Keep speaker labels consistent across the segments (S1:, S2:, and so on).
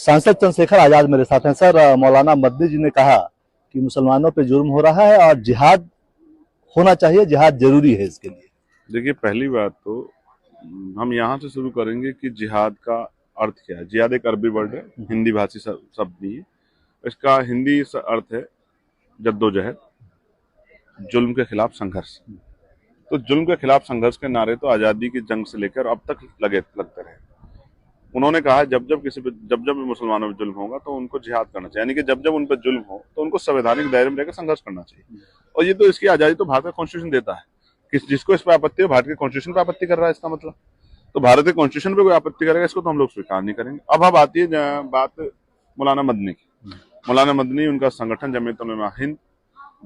S1: सांसद चंद्रशेखर आजाद मेरे साथ हैं। सर, मौलाना मदनी जी ने कहा कि मुसलमानों पे जुल्म हो रहा है और जिहाद होना चाहिए, जिहाद जरूरी है इसके लिए।
S2: देखिए, पहली बात तो हम यहाँ से शुरू करेंगे कि जिहाद का अर्थ क्या है। जिहाद एक अरबी वर्ड है, हिंदी भाषी शब्द नहीं है। इसका हिंदी अर्थ है जद्दोजहद, जुल्म के खिलाफ संघर्ष। तो जुल्म के खिलाफ संघर्ष के नारे तो आजादी की जंग से लेकर अब तक लगते रहे। उन्होंने कहा जब जब मुसलमानों पर जुल्म होगा तो उनको जिहाद करना चाहिए, यानी कि जब जब उन पर जुल्म हो तो उनको संवैधानिक दायरे में रहकर संघर्ष करना चाहिए। और ये तो इसकी आजादी तो भारत का कॉन्स्टिट्यूशन देता है। जिसको इस पर आपत्ति है, भारत के कॉन्स्टिट्यूशन पर आपत्ति कर रहा है, इसका मतलब तो भारत के कॉन्स्टिट्यूशन पे कोई आपत्ति करेगा, इसको तो हम लोग स्वीकार नहीं करेंगे। अब आती है बात मौलाना मदनी की। मौलाना मदनी, उनका संगठन जमीयत उलमा हिंद,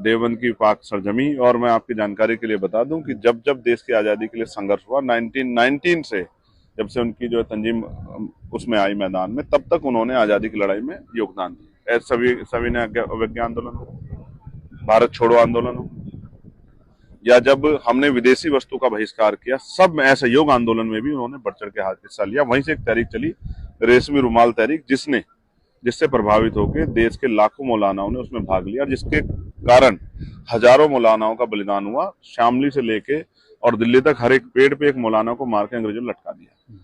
S2: देवबंद की पाक सरजमी। और मैं आपकी जानकारी के लिए बता दूं कि जब जब देश की आजादी के लिए संघर्ष हुआ 1919 से, जब से उनकी जो तंजीम उसमें आई मैदान में, तब तक उन्होंने आजादी की लड़ाई में योगदान दिया। सभी ने अवज्ञा आंदोलन हो, भारत छोड़ो आंदोलन हो, या जब हमने विदेशी वस्तु का बहिष्कार किया, सब में असहयोग आंदोलन में भी उन्होंने बढ़ चढ़ के हिस्सा लिया। वहीं से एक तहरीक चली, रेशमी रुमाल तहरीक, जिससे प्रभावित होकर देश के लाखों मौलानाओं ने उसमें भाग लिया, जिसके कारण हजारों मौलानाओं का बलिदान हुआ। शामली से लेके और दिल्ली तक हर एक पेड़ पे एक मौलाना को मार के अंग्रेजों ने लटका दिया।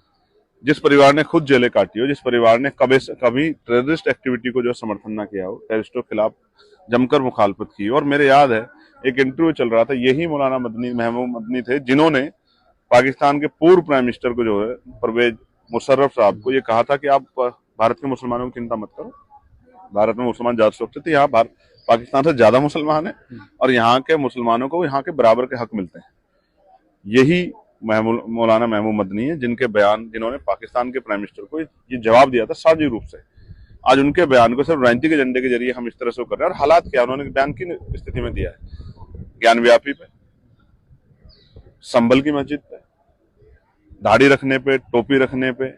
S2: जिस परिवार ने खुद जेलें काटी हो, जिस परिवार ने कभी टेररिस्ट एक्टिविटी को जो समर्थन ना किया हो, टेररिस्टों के खिलाफ जमकर मुखालफत की। और मेरे याद है एक इंटरव्यू चल रहा था, यही मौलाना महमूद मदनी थे जिन्होंने पाकिस्तान के पूर्व प्राइम मिनिस्टर को जो है परवेज मुशर्रफ साहब को ये कहा था कि आप भारत के मुसलमानों की चिंता मत करो, भारत में मुसलमान ज्यादा सुरक्षित है, यहाँ पाकिस्तान से ज्यादा मुसलमान है और यहाँ के मुसलमानों को यहाँ के बराबर के हक मिलते हैं। यही मौलाना महमूद मदनी है जिन्होंने पाकिस्तान के प्राइम मिनिस्टर को ये जवाब दिया था सार्वजनिक रूप से। आज उनके बयान को सिर्फ राजनीतिक एजेंडे के जरिए हम इस तरह से कर रहे हैं। और हालात क्या उन्होंने बयान की स्थिति में दिया है, ज्ञान व्यापी पे, संभल की मस्जिद पे, दाढ़ी रखने पे, टोपी रखने पे,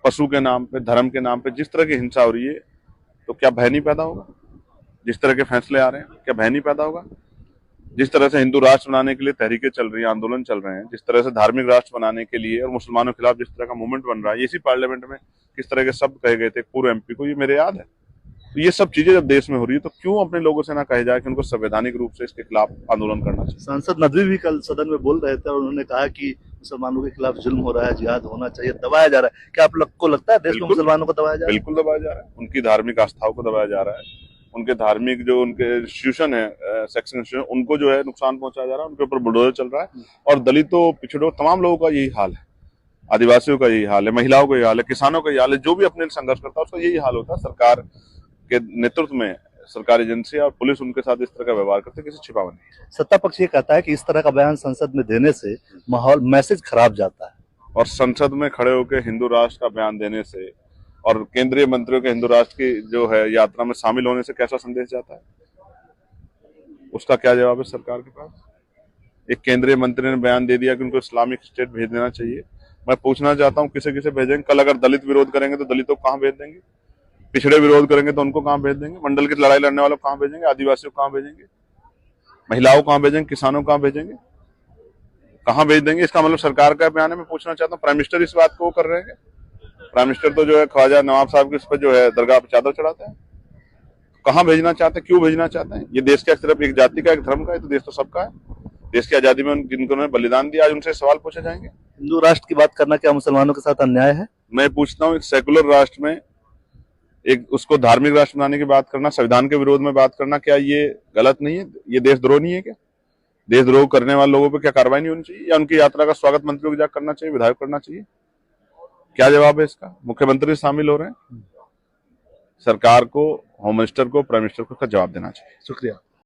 S2: पशु के नाम पे, धर्म के नाम पे जिस तरह की हिंसा हो रही है, तो क्या भय नहीं पैदा होगा? जिस तरह के फैसले आ रहे हैं, क्या भय नहीं पैदा होगा? जिस तरह से हिंदू राष्ट्र बनाने के लिए तहरीकें चल रही हैं, आंदोलन चल रहे हैं, जिस तरह से धार्मिक राष्ट्र बनाने के लिए और मुसलमानों के खिलाफ जिस तरह का मूवमेंट बन रहा है, इसी पार्लियामेंट में किस तरह के शब्द कहे गए थे पूर्व एमपी को, ये मेरे याद है। तो ये सब चीजें जब देश में हो रही है तो क्यों अपने लोगों से ना कहे जाए कि उनको संवैधानिक रूप से इसके खिलाफ आंदोलन करना चाहिए।
S1: सांसद नदवी भी कल सदन में बोल रहे थे और उन्होंने कहा कि मुसलमानों के खिलाफ जुल्म हो रहा है, जिहाद होना चाहिए, दबाया जा रहा है। क्या आप लोग को लगता है देश में मुसलमानों को दबाया जा रहा है?
S2: बिल्कुल दबाया जा रहा है। उनकी धार्मिक आस्थाओं को दबाया जा रहा है, उनके धार्मिक जो उनके इंस्टीट्यूशन है, सेक्शन इंस्टीट्यूशन, उनको जो है नुकसान पहुंचाया जा रहा है, उनके ऊपर बुलडोजर चल रहा है। और दलितों, पिछड़ों, तमाम लोगों का यही हाल है, आदिवासियों का यही हाल है, महिलाओं का यही हाल है, किसानों का यही हाल है। जो भी अपने संघर्ष करता है उसका यही हाल होता है। सरकार के नेतृत्व में सरकारी एजेंसी और पुलिस उनके साथ इस तरह का व्यवहार करते हैं, किसी छिपावा नहीं।
S1: सत्ता पक्ष ये कहता है कि इस तरह का बयान संसद में देने से माहौल, मैसेज खराब जाता है।
S2: और संसद में खड़े होकर हिंदू राष्ट्र का बयान देने से और केंद्रीय मंत्रियों के हिंदू राष्ट्र की जो है यात्रा में शामिल होने से कैसा संदेश जाता है, उसका क्या जवाब है सरकार के पास? एक केंद्रीय मंत्री ने बयान दे दिया कि उनको इस्लामिक स्टेट भेज देना चाहिए। मैं पूछना चाहता हूँ किसे किसे भेजेंगे? कल अगर दलित विरोध करेंगे तो दलितों को कहाँ भेज देंगे? पिछड़े विरोध करेंगे तो उनको कहाँ भेज देंगे? मंडल की लड़ाई लड़ने वालों को कहाँ भेजेंगे? आदिवासियों को कहाँ भेजेंगे? महिलाओं को कहाँ भेजेंगे? किसानों को कहाँ भेजेंगे? कहाँ भेज देंगे? इसका मतलब सरकार का बयान है। मैं पूछना चाहता हूँ, प्राइम मिनिस्टर इस बात को कर रहे हैं? प्राइम मिनिस्टर तो जो है ख्वाजा नवाब साहब के इस पर जो है दरगाह पर चादर चढ़ाते हैं। कहाँ भेजना चाहते हैं? क्यों भेजना चाहते हैं? ये देश का सिर्फ एक जाति का, एक धर्म का है, तो देश तो सबका है। देश की आजादी में जिनको उन्होंने बलिदान दिया, आज उनसे सवाल पूछे जाएंगे।
S1: हिंदू राष्ट्र की बात करना क्या मुसलमानों के साथ अन्याय है? मैं
S2: पूछता हूँ, एक सेकुलर राष्ट्र में एक उसको धार्मिक राष्ट्र बनाने की बात करना, संविधान के विरोध में बात करना, क्या ये गलत नहीं है? ये देशद्रोह नहीं है क्या? देशद्रोह करने वाले लोगों पर क्या कार्रवाई नहीं होनी चाहिए? या उनकी यात्रा का स्वागत मंत्रियों को जाकर करना चाहिए, विधायक करना चाहिए? क्या जवाब है इसका? मुख्यमंत्री शामिल हो रहे हैं, सरकार को, होम मिनिस्टर को, प्राइम मिनिस्टर को जवाब देना चाहिए।
S1: शुक्रिया।